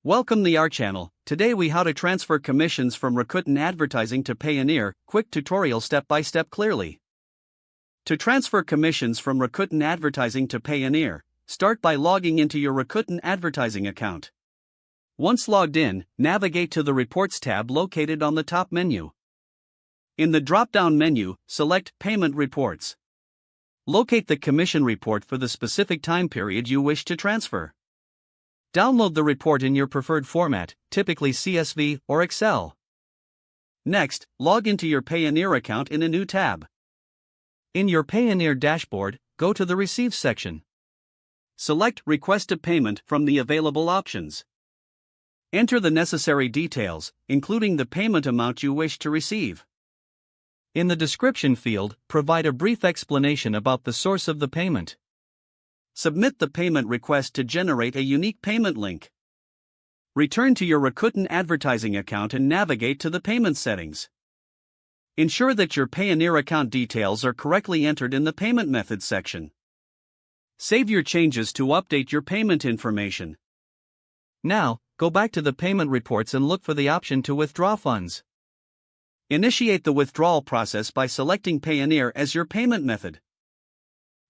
Welcome to our channel. Today we how to transfer commissions from Rakuten Advertising to Payoneer. Quick tutorial step by step clearly. To transfer commissions from Rakuten Advertising to Payoneer, start by logging into your Rakuten Advertising account. Once logged in, navigate to the Reports tab located on the top menu. In the drop-down menu, select Payment Reports. Locate the commission report for the specific time period you wish to transfer. Download the report in your preferred format, typically CSV or Excel. Next, log into your Payoneer account in a new tab. In your Payoneer dashboard, go to the Receive section. Select Request a Payment from the available options. Enter the necessary details, including the payment amount you wish to receive. In the description field, provide a brief explanation about the source of the payment. Submit the payment request to generate a unique payment link. Return to your Rakuten Advertising account and navigate to the payment settings. Ensure that your Payoneer account details are correctly entered in the Payment Methods section. Save your changes to update your payment information. Now, go back to the payment reports and look for the option to withdraw funds. Initiate the withdrawal process by selecting Payoneer as your payment method.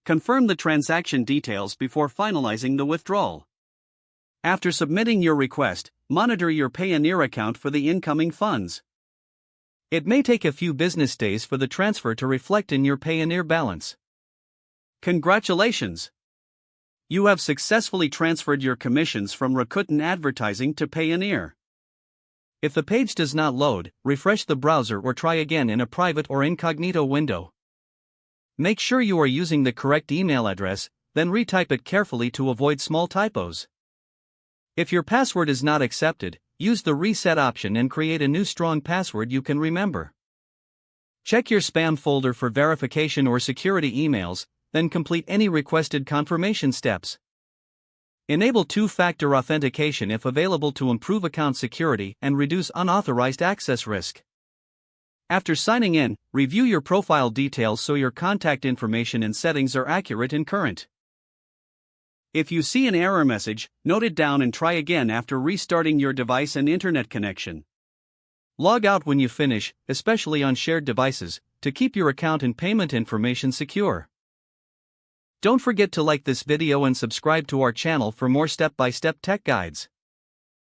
Confirm the transaction details before finalizing the withdrawal. After submitting your request, monitor your Payoneer account for the incoming funds. It may take a few business days for the transfer to reflect in your Payoneer balance. Congratulations! You have successfully transferred your commissions from Rakuten Advertising to Payoneer. If the page does not load, refresh the browser or try again in a private or incognito window. Make sure you are using the correct email address, then retype it carefully to avoid small typos. If your password is not accepted, use the reset option and create a new strong password you can remember. Check your spam folder for verification or security emails, then complete any requested confirmation steps. Enable two-factor authentication if available to improve account security and reduce unauthorized access risk. After signing in, review your profile details so your contact information and settings are accurate and current. If you see an error message, note it down and try again after restarting your device and internet connection. Log out when you finish, especially on shared devices, to keep your account and payment information secure. Don't forget to like this video and subscribe to our channel for more step-by-step tech guides.